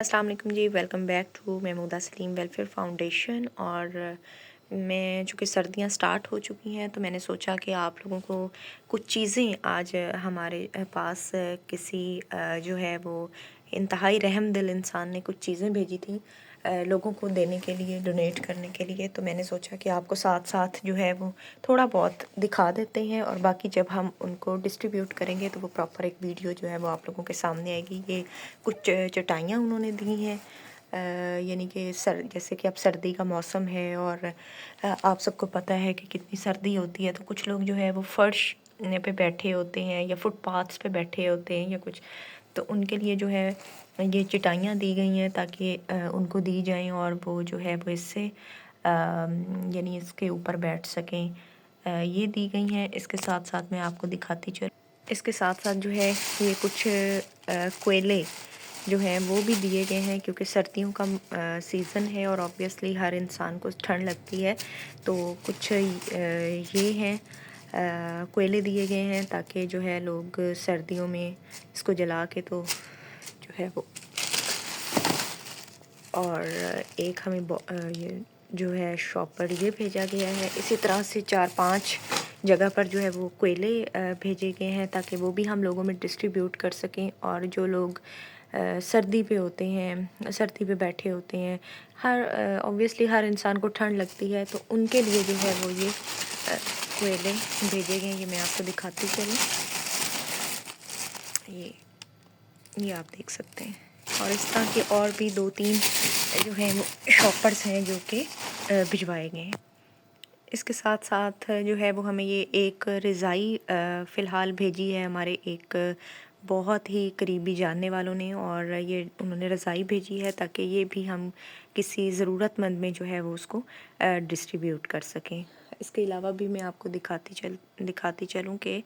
अस्सलाम वालेकुम जी, welcome back to Mahmooda Saleem welfare foundation. और मैं चूँकि सर्दियाँ स्टार्ट हो चुकी हैं तो मैंने सोचा कि आप लोगों को कुछ चीज़ें आज हमारे पास किसी जो है वो इंतहाई रहम दिल इंसान ने कुछ चीज़ें भेजी थी लोगों को देने के लिए, डोनेट करने के लिए। तो मैंने सोचा कि आपको साथ साथ जो है वो थोड़ा बहुत दिखा देते हैं और बाकी जब हम उनको डिस्ट्रीब्यूट करेंगे तो वो प्रॉपर एक वीडियो जो है वो आप लोगों के सामने आएगी। ये कुछ चटाइयाँ उन्होंने दी हैं, यानी कि जैसे कि अब सर्दी का मौसम है और आप सबको पता है कि कितनी सर्दी होती है, तो कुछ लोग जो है वो फर्श पे बैठे होते हैं या फुटपाथ्स पे बैठे होते हैं या कुछ, तो उनके लिए जो है ये चटाइयाँ दी गई हैं ताकि उनको दी जाएं और वो जो है वो इससे यानी इसके ऊपर बैठ सकें। ये दी गई हैं। इसके साथ साथ मैं आपको दिखाती चल इसके साथ साथ जो है ये कुछ कोयले जो हैं वो भी दिए गए हैं क्योंकि सर्दियों का सीज़न है और ऑब्वियसली हर इंसान को ठंड लगती है। तो कुछ ये हैं कोयले दिए गए हैं ताकि जो है लोग सर्दियों में इसको जला के तो जो है वो, और एक हमें ये जो है शॉप पर ये भेजा गया है। इसी तरह से 4-5 जगह पर जो है वो कोयले भेजे गए हैं ताकि वो भी हम लोगों में डिस्ट्रीब्यूट कर सकें। और जो लोग सर्दी पे होते हैं, सर्दी पे बैठे होते हैं, हर ऑब्वियसली हर इंसान को ठंड लगती है, तो उनके लिए जो है वो ये कोयले भेजे गए हैं। ये मैं आपको दिखाती चलूँ, ये आप देख सकते हैं। और इस तरह के और भी 2-3 जो हैं वो शॉपर्स हैं जो कि भिजवाए गए हैं। इसके साथ साथ जो है वो हमें ये एक रज़ाई फ़िलहाल भेजी है हमारे एक बहुत ही करीबी जानने वालों ने, और ये उन्होंने रज़ाई भेजी है ताकि ये भी हम किसी ज़रूरतमंद में जो है वो उसको डिस्ट्रीब्यूट कर सकें। इसके अलावा भी मैं आपको दिखाती चलूँ कि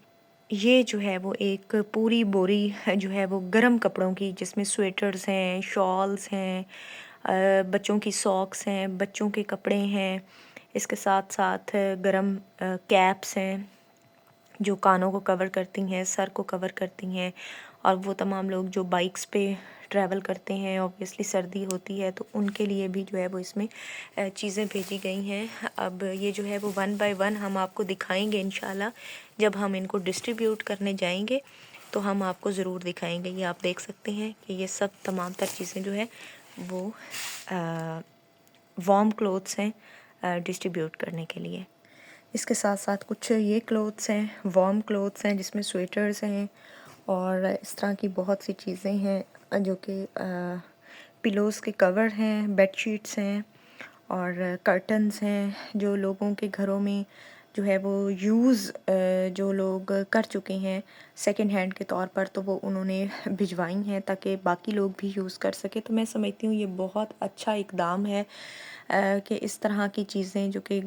ये जो है वो एक पूरी बोरी जो है वो गर्म कपड़ों की, जिसमें स्वेटर्स हैं, शॉल्स हैं, बच्चों की सॉक्स हैं, बच्चों के कपड़े हैं। इसके साथ साथ गर्म कैप्स हैं जो कानों को कवर करती हैं, सर को कवर करती हैं। और वो तमाम लोग जो बाइक्स पे ट्रैवल करते हैं, ऑब्वियसली सर्दी होती है तो उनके लिए भी जो है वो इसमें चीज़ें भेजी गई हैं। अब ये जो है वो 1 बाय 1 हम आपको दिखाएंगे इंशाल्लाह। जब हम इनको डिस्ट्रीब्यूट करने जाएंगे तो हम आपको ज़रूर दिखाएंगे। ये आप देख सकते हैं कि ये सब तमाम तर चीज़ें जो है वो वार्म क्लोथ्स हैं डिस्ट्रीब्यूट करने के लिए। इसके साथ साथ कुछ ये क्लोथ्स हैं, वार्म क्लोथ्स हैं जिसमें स्वेटर्स हैं और इस तरह की बहुत सी चीज़ें हैं जो कि पिलोज़ के कवर हैं, बेड शीट्स हैं और कर्टन्स हैं जो लोगों के घरों में जो है वो यूज़ जो लोग कर चुके हैं सेकंड हैंड के तौर पर, तो वो उन्होंने भिजवाई हैं ताकि बाकी लोग भी यूज़ कर सकें। तो मैं समझती हूँ ये बहुत अच्छा इक़दाम है कि इस तरह की चीज़ें जो कि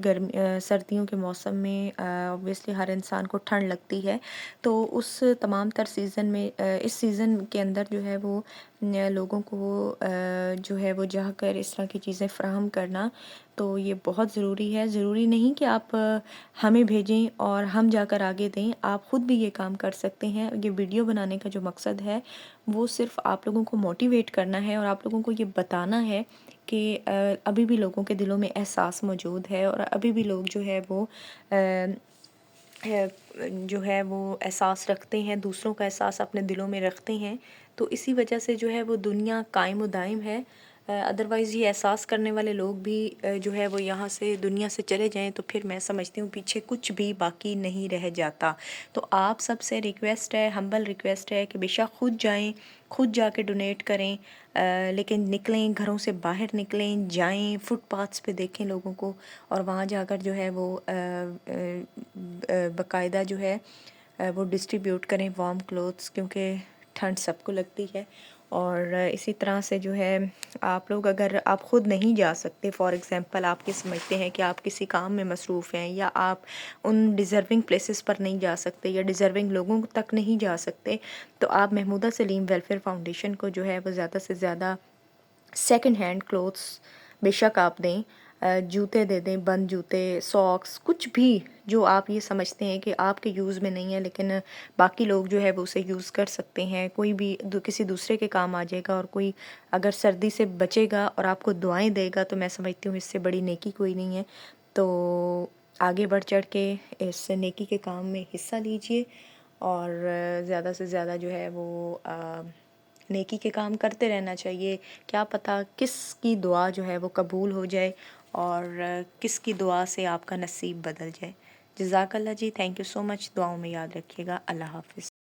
सर्दियों के मौसम में ऑब्वियसली हर इंसान को ठंड लगती है, तो उस तमाम तर सीज़न में इस सीज़न के अंदर जो है वो लोगों को जो है वो जाकर इस तरह की चीज़ें फ़राहम करना तो ये बहुत ज़रूरी है। ज़रूरी नहीं कि आप हमें भेजें और हम जाकर आगे दें, आप ख़ुद भी ये काम कर सकते हैं। ये वीडियो बनाने का जो मकसद है वो सिर्फ़ आप लोगों को मोटिवेट करना है और आप लोगों को ये बताना है कि अभी भी लोगों के दिलों में एहसास मौजूद है और अभी भी लोग जो है वो एहसास रखते हैं, दूसरों का एहसास अपने दिलों में रखते हैं। तो इसी वजह से जो है वो दुनिया कायम व दायम है। अदरवाइज़ ये एहसास करने वाले लोग भी जो है वो यहाँ से दुनिया से चले जाएं तो फिर मैं समझती हूँ पीछे कुछ भी बाकी नहीं रह जाता। तो आप सबसे रिक्वेस्ट है, हम्बल रिक्वेस्ट है कि बेशक ख़ुद जाएं, ख़ुद जाके डोनेट करें, लेकिन निकलें, घरों से बाहर निकलें, जाएं, फुटपाथ्स पे देखें लोगों को और वहाँ जाकर जो है वो बाकायदा जो है वो डिस्ट्रीब्यूट करें वार्म क्लोथ्स, क्योंकि ठंड सबको लगती है। और इसी तरह से जो है आप लोग, अगर आप ख़ुद नहीं जा सकते, फॉर एग्ज़ाम्पल आप ये समझते हैं कि आप किसी काम में मसरूफ़ हैं या आप उन डिज़र्विंग प्लेसेस पर नहीं जा सकते या डिज़र्विंग लोगों तक नहीं जा सकते, तो आप महमूदा सलीम वेलफेयर फाउंडेशन को जो है वो ज़्यादा से ज़्यादा सेकंड हैंड क्लोथ्स बेशक आप दें। جوتے دے دیں، بند جوتے، ساکس، کچھ بھی جو آپ یہ سمجھتے ہیں کہ آپ کے یوز میں نہیں ہے لیکن باقی لوگ جو ہے وہ اسے یوز کر سکتے ہیں، کوئی بھی کسی دوسرے کے کام آ جائے گا، اور کوئی اگر سردی سے بچے گا اور آپ کو دعائیں دے گا تو میں سمجھتی ہوں اس سے بڑی نیکی کوئی نہیں ہے۔ تو آگے بڑھ چڑھ کے اس نیکی کے کام میں حصہ لیجئے، اور زیادہ سے زیادہ جو ہے وہ نیکی کے کام کرتے رہنا چاہیے۔ کیا پتہ کس کی دعا جو ہے وہ قبول ہو جائے اور کس کی دعا سے آپ کا نصیب بدل جائے۔ جزاک اللہ جی، تھینک یو سو مچ، دعاؤں میں یاد رکھیے گا۔ اللہ حافظ۔